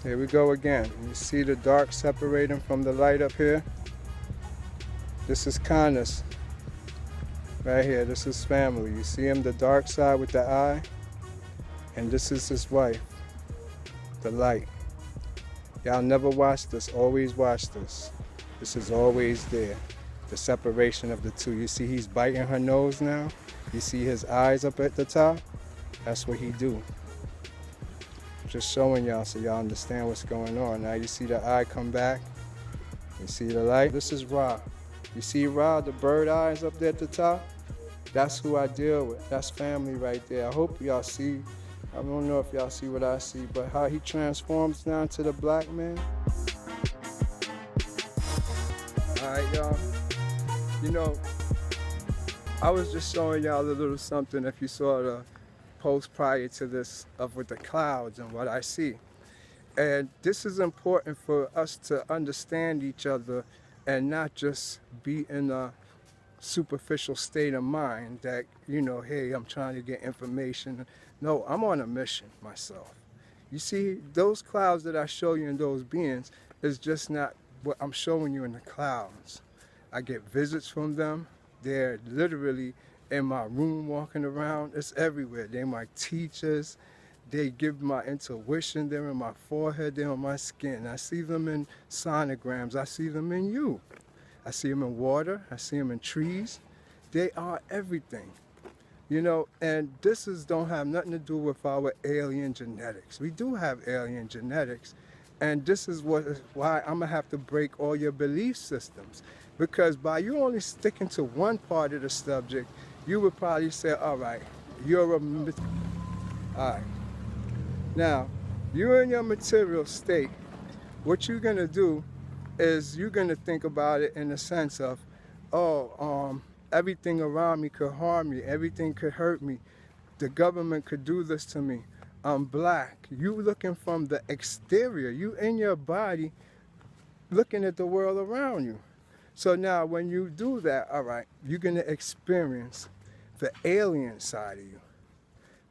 Here we go again. You see the dark separating from the light up here? This is Connors right here. This is family. You see him, the dark side with the eye? And this is his wife, the light. Y'all never watch this, always watch this. This is always there. The separation of the two. You see he's biting her nose now? You see his eyes up at the top? That's what he do. Just showing y'all so y'all understand what's going on. Now you see the eye come back. You see the light? This is Ra. You see Ra, the bird eyes up there at the top? That's who I deal with. That's family right there. I hope y'all see. I don't know if y'all see what I see, but how he transforms down to the black man. All right, y'all. You know, I was just showing y'all a little something if you saw the post prior to this of with the clouds and what I see. And this is important for us to understand each other and not just be in a superficial state of mind that, you know, hey, I'm trying to get information. No, I'm on a mission myself. You see, those clouds that I show you in those beings is just not what I'm showing you in the clouds. I get visits from them. They're literally in my room walking around. It's everywhere. They're my teachers. They give my intuition. They're in my forehead. They're on my skin. I see them in sonograms. I see them in you. I see them in water. I see them in trees. They are everything. You know, and this don't have nothing to do with our alien genetics. We do have alien genetics. And this is why I'm going to have to break all your belief systems. Because by you only sticking to one part of the subject, you would probably say, all right, all right. Now, you're in your material state. What you're going to do is you're going to think about it in the sense of, everything around me could harm me. Everything could hurt me. The government could do this to me. I'm black. You looking from the exterior. You in your body looking at the world around you. So now when you do that, all right, you're going to experience the alien side of you.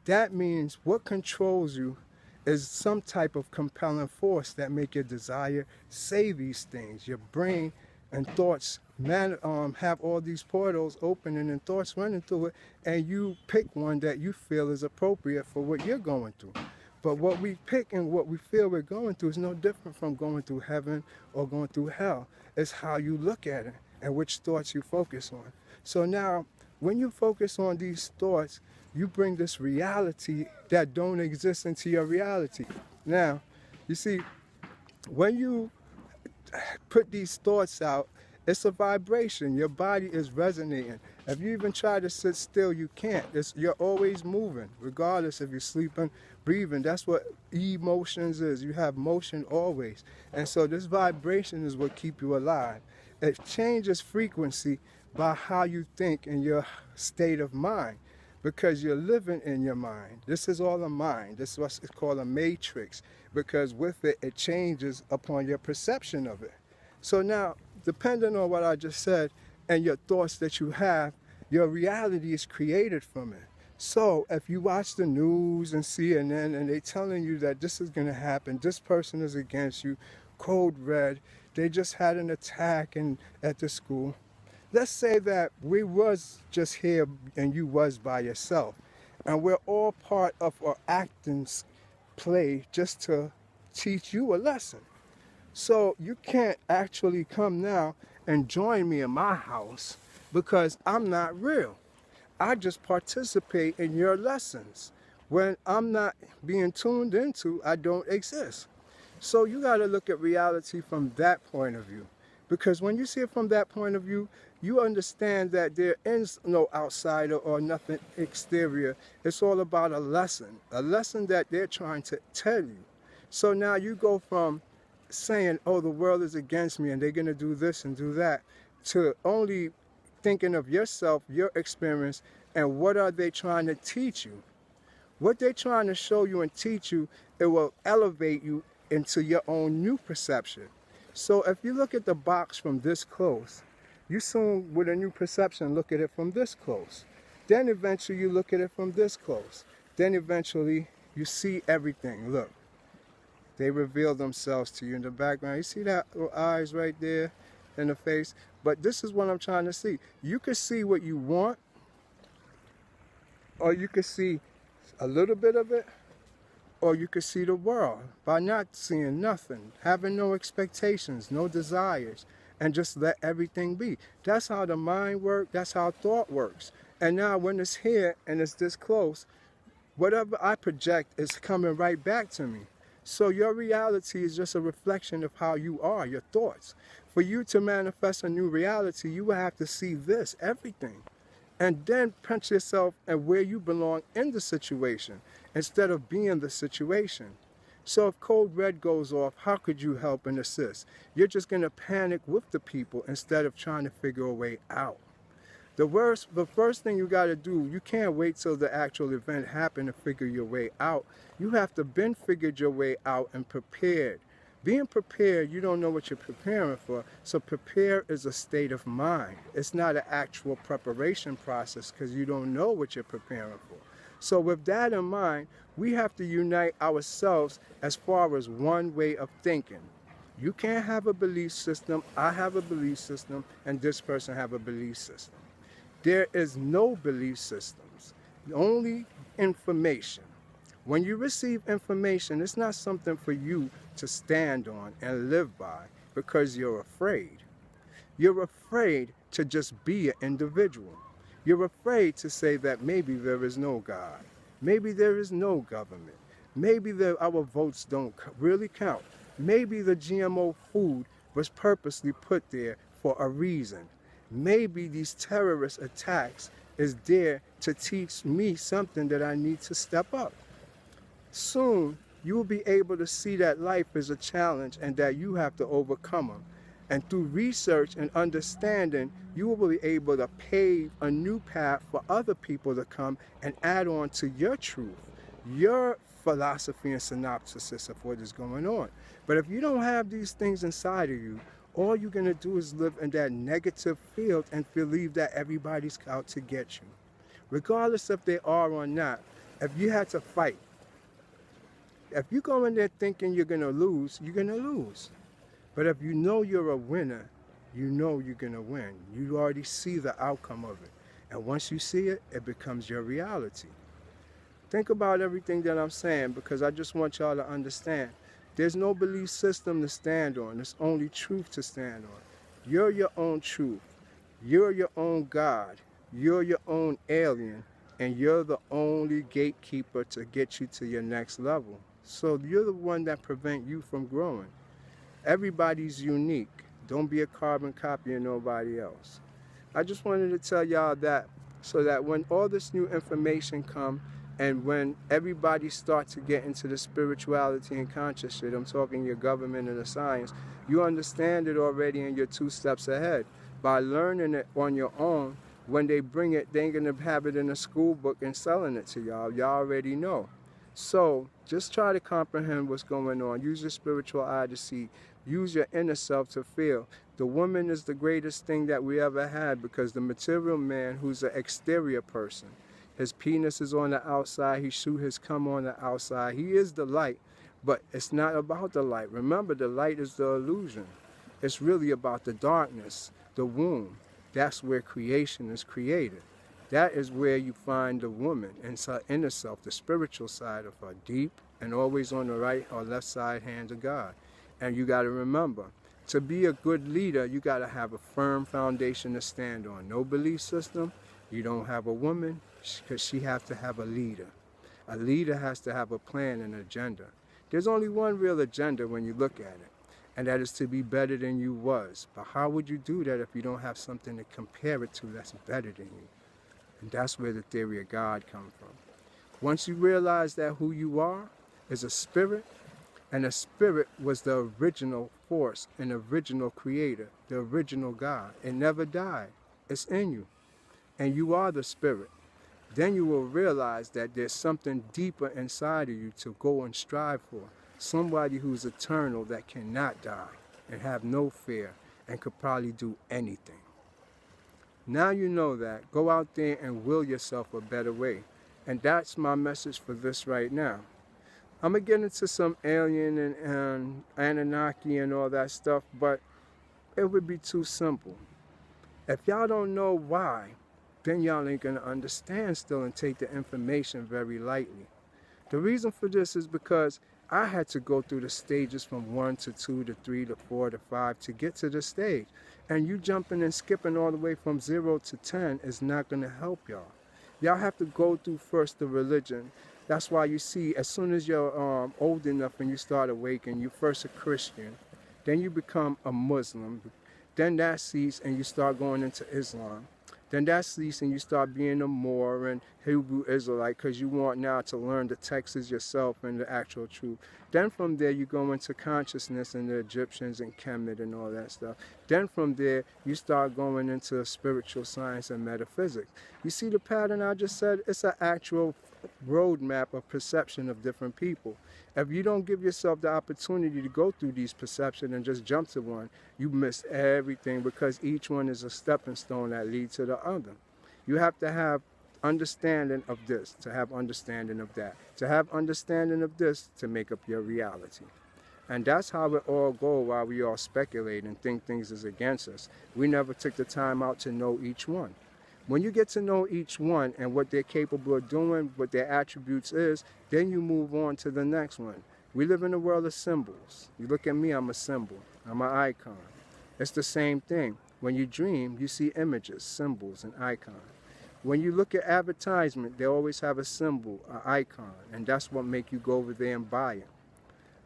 That means what controls you is some type of compelling force that make your desire say these things. Your brain and thoughts have all these portals opening and thoughts running through it, and you pick one that you feel is appropriate for what you're going through. But what we pick and what we feel we're going through is no different from going through heaven or going through hell. It's how you look at it and which thoughts you focus on. So now, when you focus on these thoughts, you bring this reality that don't exist into your reality. Now, you see, when you put these thoughts out, it's a vibration. Your body is resonating. If you even try to sit still, you can't. You're always moving, regardless if you're sleeping, breathing. That's what emotions is. You have motion always. And so this vibration is what keeps you alive. It changes frequency by how you think in your state of mind, because you're living in your mind. This is all a mind. This is what's called a matrix, because with it, it changes upon your perception of it. So now, depending on what I just said and your thoughts that you have, your reality is created from it. So if you watch the news and CNN and they're telling you that this is going to happen, this person is against you, code red, they just had an attack at the school. Let's say that we was just here and you was by yourself, and we're all part of our acting play just to teach you a lesson. So you can't actually come now and join me in my house because I'm not real. I just participate in your lessons. When I'm not being tuned into, I don't exist. So you got to look at reality from that point of view. Because when you see it from that point of view, you understand that there is no outsider or nothing exterior. It's all about a lesson that they're trying to tell you. So now you go from saying, oh, the world is against me and they're going to do this and do that, to only thinking of yourself, your experience, and what are they trying to teach you. What they're trying to show you and teach you, it will elevate you into your own new perception. So if you look at the box from this close, you soon, with a new perception, look at it from this close. Then eventually you look at it from this close. Then eventually you see everything. Look, They reveal themselves to you in the background. You see that little eyes right there in the face? But this is what I'm trying to see. You can see what you want, or you can see a little bit of it, or you can see the world by not seeing nothing, having no expectations, no desires, and just let everything be. That's how the mind works. That's how thought works. And now when it's here and it's this close, whatever I project is coming right back to me. So your reality is just a reflection of how you are, your thoughts. For you to manifest a new reality, you will have to see this, everything, and then punch yourself and where you belong in the situation instead of being the situation. So if code red goes off, how could you help and assist? You're just going to panic with the people instead of trying to figure a way out. The first thing you got to do, you can't wait till the actual event happen to figure your way out. You have to been figured your way out and prepared. Being prepared, you don't know what you're preparing for. So prepare is a state of mind. It's not an actual preparation process because you don't know what you're preparing for. So with that in mind, we have to unite ourselves as far as one way of thinking. You can't have a belief system, I have a belief system, and this person have a belief system. There is no belief systems, only information. When you receive information, it's not something for you to stand on and live by because you're afraid. You're afraid to just be an individual. You're afraid to say that maybe there is no God. Maybe there is no government. Maybe our votes don't really count. Maybe the GMO food was purposely put there for a reason. Maybe these terrorist attacks is there to teach me something that I need to step up. Soon, you will be able to see that life is a challenge and that you have to overcome them. And through research and understanding, you will be able to pave a new path for other people to come and add on to your truth, your philosophy and synopsis of what is going on. But if you don't have these things inside of you, all you're going to do is live in that negative field and believe that everybody's out to get you. Regardless if they are or not, if you had to fight, if you go in there thinking you're going to lose, you're going to lose. But if you know you're a winner, you know you're going to win. You already see the outcome of it. And once you see it, it becomes your reality. Think about everything that I'm saying because I just want y'all to understand. There's no belief system to stand on. There's only truth to stand on. You're your own truth. You're your own God. You're your own alien. And you're the only gatekeeper to get you to your next level. So you're the one that prevents you from growing. Everybody's unique. Don't be a carbon copy of nobody else. I just wanted to tell y'all that so that when all this new information comes, and when everybody starts to get into the spirituality and conscious shit, I'm talking your government and the science, you understand it already and you're 2 steps ahead. By learning it on your own, when they bring it, they ain't gonna have it in a school book and selling it to y'all. Y'all already know. So just try to comprehend what's going on. Use your spiritual eye to see. Use your inner self to feel. The woman is the greatest thing that we ever had because the material man, who's an exterior person, his penis is on the outside. He shoot his cum on the outside. He is the light, but it's not about the light. Remember, the light is the illusion. It's really about the darkness, the womb. That's where creation is created. That is where you find the woman inside inner self, the spiritual side of her, deep and always on the right or left side hand of God. And you got to remember, to be a good leader, you got to have a firm foundation to stand on. No belief system. You don't have a woman because she has to have a leader. A leader has to have a plan and agenda. There's only one real agenda when you look at it, and that is to be better than you was. But how would you do that if you don't have something to compare it to that's better than you? And that's where the theory of God comes from. Once you realize that who you are is a spirit, and a spirit was the original force, an original creator, the original God. It never died. It's in you. And you are the spirit. Then you will realize that there's something deeper inside of you to go and strive for. Somebody who's eternal that cannot die and have no fear and could probably do anything. Now you know that. Go out there and will yourself a better way. And that's my message for this right now. I'm going to get into some alien and Anunnaki and all that stuff, but it would be too simple. If y'all don't know why, then y'all ain't going to understand still and take the information very lightly. The reason for this is because I had to go through the stages from 1 to 2 to 3 to 4 to 5 to get to this stage. And you jumping and skipping all the way from 0 to 10 is not going to help y'all. Y'all have to go through first the religion. That's why you see, as soon as you're old enough and you start awakening, you first a Christian, then you become a Muslim, then that ceases and you start going into Islam. Then that ceases and you start being a Moor and Hebrew Israelite because you want now to learn the texts yourself and the actual truth. Then from there you go into consciousness and the Egyptians and Kemet and all that stuff. Then from there you start going into spiritual science and metaphysics. You see the pattern I just said? It's an actual roadmap of perception of different people. If you don't give yourself the opportunity to go through these perceptions and just jump to one, you miss everything because each one is a stepping stone that leads to the other. You have to have understanding of this, to have understanding of that, to have understanding of this, to make up your reality. And that's how it all goes while we all speculate and think things is against us. We never took the time out to know each one. When you get to know each one and what they're capable of doing, what their attributes is, then you move on to the next one. We live in a world of symbols. You look at me, I'm a symbol. I'm an icon. It's the same thing. When you dream, you see images, symbols, and icons. When you look at advertisement, they always have a symbol, an icon, and that's what make you go over there and buy it.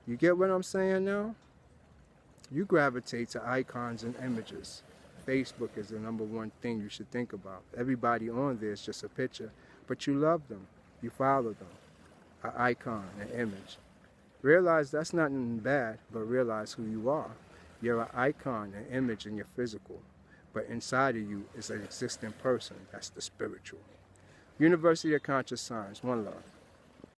You get what I'm saying now? You gravitate to icons and images. Facebook is the #1 thing you should think about. Everybody on there is just a picture, but you love them. You follow them. An icon, an image. Realize that's nothing bad, but realize who you are. You're an icon, an image in your physical, but inside of you is an existing person. That's the spiritual. University of Conscious Science. One love.